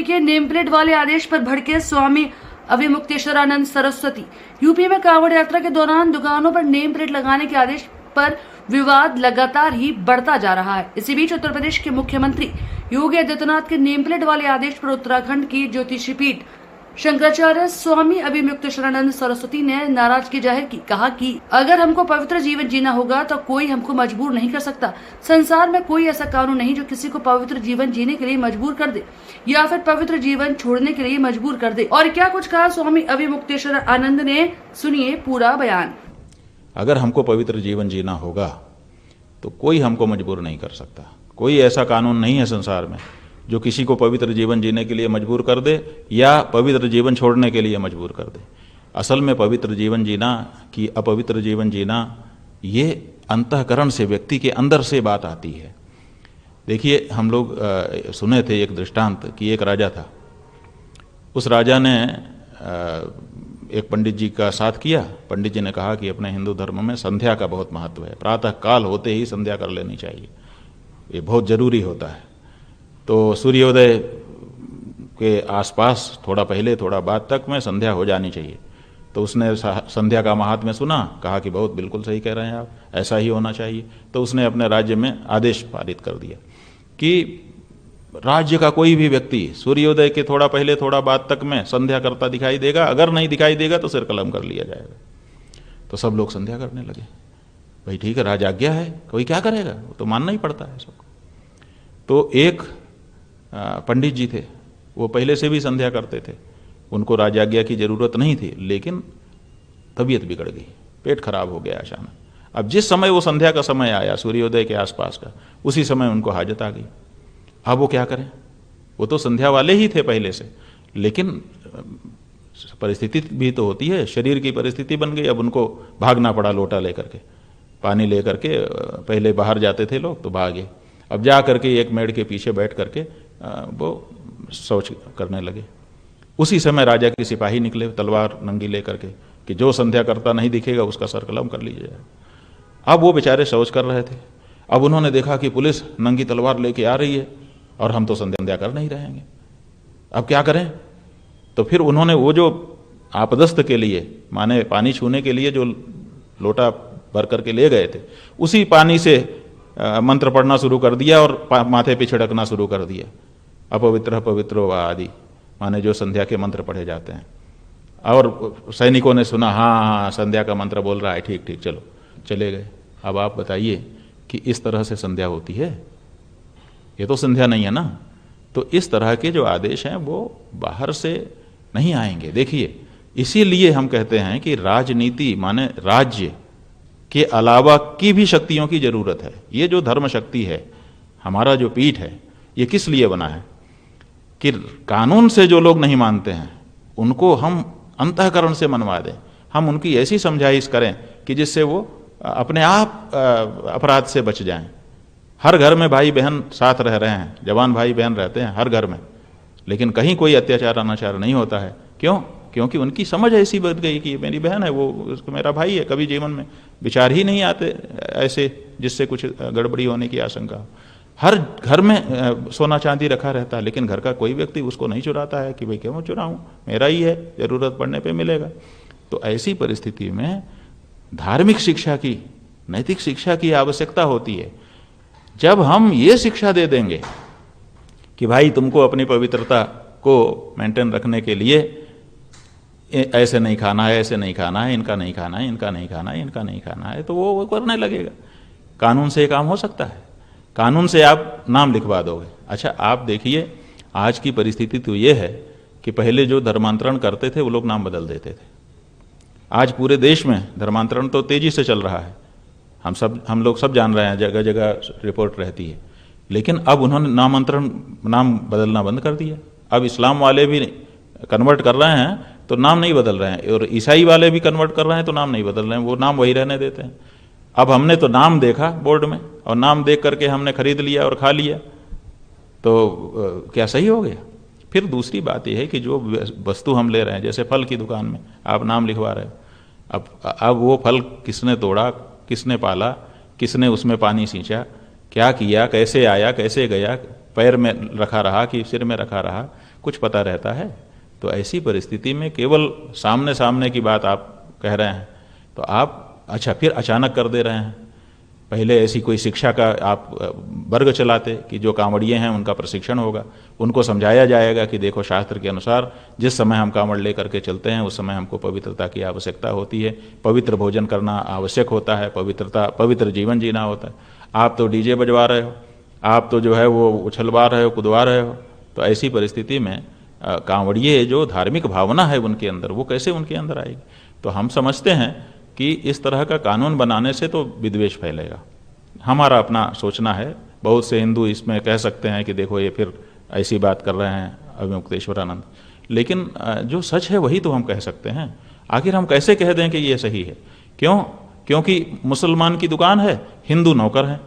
के name plate वाले आदेश पर भड़के स्वामी अविमुक्तेश्वरानंद सरस्वती। यूपी में कांवड़ यात्रा के दौरान दुकानों पर नेम प्लेट लगाने के आदेश पर विवाद लगातार ही बढ़ता जा रहा है। इसी बीच उत्तर प्रदेश के मुख्यमंत्री योगी आदित्यनाथ के नेम प्लेट वाले आदेश पर उत्तराखंड की ज्योतिषी पीठ शंकराचार्य स्वामी अविमुक्तेश्वरानंद सरस्वती ने नाराजगी जाहिर की। कहा कि अगर हमको पवित्र जीवन जीना होगा तो कोई हमको मजबूर नहीं कर सकता। संसार में कोई ऐसा कानून नहीं जो किसी को पवित्र जीवन जीने के लिए मजबूर कर दे या फिर पवित्र जीवन छोड़ने के लिए मजबूर कर दे। और क्या कुछ कहा स्वामी अविमुक्तेश्वर आनंद ने, सुनिए पूरा बयान। अगर हमको पवित्र जीवन जीना होगा तो कोई हमको मजबूर नहीं कर सकता। कोई ऐसा कानून नहीं है संसार में जो किसी को पवित्र जीवन जीने के लिए मजबूर कर दे या पवित्र जीवन छोड़ने के लिए मजबूर कर दे। असल में पवित्र जीवन जीना कि अपवित्र जीवन जीना, ये अंतःकरण से, व्यक्ति के अंदर से बात आती है। देखिए, हम लोग सुने थे एक दृष्टांत कि एक राजा था। उस राजा ने एक पंडित जी का साथ किया। पंडित जी ने कहा कि अपने हिंदू धर्म में संध्या का बहुत महत्व है, प्रातः काल होते ही संध्या कर लेनी चाहिए, ये बहुत जरूरी होता है। तो सूर्योदय के आसपास थोड़ा पहले थोड़ा बाद तक में संध्या हो जानी चाहिए। तो उसने संध्या का महात्म्य सुना, कहा कि बहुत बिल्कुल सही कह रहे हैं आप, ऐसा ही होना चाहिए। तो उसने अपने राज्य में आदेश पारित कर दिया कि राज्य का कोई भी व्यक्ति सूर्योदय के थोड़ा पहले थोड़ा बाद तक में संध्या करता दिखाई देगा, अगर नहीं दिखाई देगा तो सिर कलम कर लिया जाएगा। तो सब लोग संध्या करने लगे। भाई ठीक है, राज आज्ञा है, कोई क्या करेगा, वो तो मानना ही पड़ता है सबको। तो एक पंडित जी थे, वो पहले से भी संध्या करते थे, उनको राजाज्ञा की जरूरत नहीं थी, लेकिन तबीयत बिगड़ गई, पेट खराब हो गया अचानक। अब जिस समय वो संध्या का समय आया, सूर्योदय के आसपास का, उसी समय उनको हाजत आ गई। अब वो क्या करें, वो तो संध्या वाले ही थे पहले से, लेकिन परिस्थिति भी तो होती है, शरीर की परिस्थिति बन गई। अब उनको भागना पड़ा लोटा लेकर के, पानी लेकर के। पहले बाहर जाते थे लोग तो भागे, अब जा करके एक मेड़ के पीछे बैठ करके वो शौच करने लगे। उसी समय राजा के सिपाही निकले तलवार नंगी लेकर के कि जो संध्या करता नहीं दिखेगा उसका सर कलम कर लीजिए जाए। अब वो बेचारे शौच कर रहे थे। अब उन्होंने देखा कि पुलिस नंगी तलवार लेके आ रही है और हम तो संध्या कर नहीं रहेंगे, अब क्या करें। तो फिर उन्होंने वो जो आपदस्थ के लिए, माने पानी छूने के लिए जो लोटा भर करके ले गए थे, उसी पानी से मंत्र पढ़ना शुरू कर दिया और माथे पे छिड़कना शुरू कर दिया। अपवित्र पवित्रो वा आदि, माने जो संध्या के मंत्र पढ़े जाते हैं। और सैनिकों ने सुना, हाँ संध्या का मंत्र बोल रहा है, ठीक ठीक, चलो चले गए। अब आप बताइए कि इस तरह से संध्या होती है? ये तो संध्या नहीं है ना। तो इस तरह के जो आदेश हैं वो बाहर से नहीं आएंगे। देखिए, इसीलिए हम कहते हैं कि राजनीति माने राज्य के अलावा की भी शक्तियों की जरूरत है। ये जो धर्म शक्ति है, हमारा जो पीठ है, ये किस लिए बना है कि कानून से जो लोग नहीं मानते हैं उनको हम अंतःकरण से मनवा दें। हम उनकी ऐसी समझाइश करें कि जिससे वो अपने आप अपराध से बच जाएं। हर घर में भाई बहन साथ रह रहे हैं, जवान भाई बहन रहते हैं हर घर में, लेकिन कहीं कोई अत्याचार अनाचार नहीं होता है। क्यों? क्योंकि उनकी समझ ऐसी बन गई कि मेरी बहन है, वो मेरा भाई है। कभी जीवन में विचार ही नहीं आते ऐसे जिससे कुछ गड़बड़ी होने की आशंका। हर घर में सोना चांदी रखा रहता है, लेकिन घर का कोई व्यक्ति उसको नहीं चुराता है कि भाई क्यों चुराऊं, मेरा ही है, जरूरत पड़ने पे मिलेगा। तो ऐसी परिस्थिति में धार्मिक शिक्षा की, नैतिक शिक्षा की आवश्यकता होती है। जब हम ये शिक्षा दे देंगे कि भाई तुमको अपनी पवित्रता को मेंटेन रखने के लिए ऐसे नहीं खाना है, ऐसे नहीं खाना है, इनका नहीं खाना है, इनका नहीं खाना है, इनका नहीं खाना है, तो वो करने लगेगा। कानून से काम हो सकता है, कानून से आप नाम लिखवा दोगे। अच्छा, आप देखिए आज की परिस्थिति तो ये है कि पहले जो धर्मांतरण करते थे वो लोग नाम बदल देते थे। आज पूरे देश में धर्मांतरण तो तेजी से चल रहा है, हम लोग सब जान रहे हैं, जगह जगह रिपोर्ट रहती है। लेकिन अब उन्होंने नाम बदलना बंद कर दिया। अब इस्लाम वाले भी कन्वर्ट कर रहे हैं तो नाम नहीं बदल रहे हैं, और ईसाई वाले भी कन्वर्ट कर रहे हैं तो नाम नहीं बदल रहे हैं, वो नाम वही रहने देते हैं। अब हमने तो नाम देखा बोर्ड में और नाम देख करके हमने खरीद लिया और खा लिया, तो क्या सही हो गया? फिर दूसरी बात यह है कि जो वस्तु हम ले रहे हैं, जैसे फल की दुकान में आप नाम लिखवा रहे हो, अब वो फल किसने तोड़ा, किसने पाला, किसने उसमें पानी सींचा, क्या किया, कैसे आया, कैसे गया, पैर में रखा रहा कि सिर में रखा रहा, कुछ पता रहता है। तो ऐसी परिस्थिति में केवल सामने सामने की बात आप कह रहे हैं तो आप अच्छा फिर अचानक कर दे रहे हैं। पहले ऐसी कोई शिक्षा का आप वर्ग चलाते कि जो कांवड़िए हैं उनका प्रशिक्षण होगा, उनको समझाया जाएगा कि देखो शास्त्र के अनुसार जिस समय हम कांवड़ लेकर के चलते हैं उस समय हमको पवित्रता की आवश्यकता होती है, पवित्र भोजन करना आवश्यक होता है, पवित्र जीवन जीना होता है। आप तो डीजे बजवा रहे हो, आप तो जो है वो उछलवा रहे हो, कूदवा रहे हो। तो ऐसी परिस्थिति में कांवड़िए जो धार्मिक भावना है उनके अंदर, वो कैसे उनके अंदर आएगी। तो हम समझते हैं कि इस तरह का कानून बनाने से तो विद्वेष फैलेगा। हमारा अपना सोचना है। बहुत से हिंदू इसमें कह सकते हैं कि देखो ये फिर ऐसी बात कर रहे हैं अविमुक्तेश्वरानंद, लेकिन जो सच है वही तो हम कह सकते हैं। आखिर हम कैसे कह दें कि ये सही है? क्यों? क्योंकि मुसलमान की दुकान है, हिंदू नौकर हैं,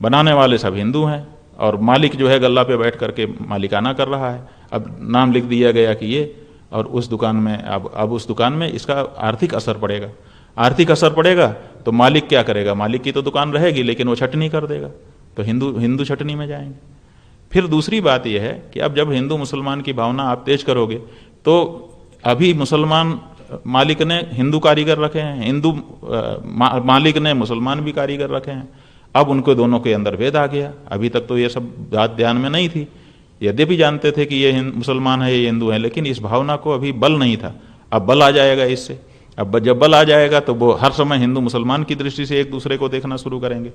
बनाने वाले सब हिंदू हैं और मालिक जो है गल्ला पे बैठ करके मालिकाना कर रहा है। अब नाम लिख दिया गया कि ये, और उस दुकान में अब उस दुकान में इसका आर्थिक असर पड़ेगा। आर्थिक असर पड़ेगा तो मालिक क्या करेगा? मालिक की तो दुकान रहेगी लेकिन वो छटनी कर देगा, तो हिंदू छटनी में जाएंगे। फिर दूसरी बात यह है कि अब जब हिंदू मुसलमान की भावना आप तेज करोगे तो अभी मुसलमान मालिक ने हिंदू कारीगर रखे हैं, हिंदू मालिक ने मुसलमान भी कारीगर रखे हैं। अब उनको दोनों के अंदर भेद आ गया। अभी तक तो ये सब बात ध्यान में नहीं थी, यद्यपि जानते थे कि ये मुसलमान है, ये हिंदू है, लेकिन इस भावना को अभी बल नहीं था। अब बल आ जाएगा इससे। अब जब बल आ जाएगा तो वो हर समय हिंदू मुसलमान की दृष्टि से एक दूसरे को देखना शुरू करेंगे।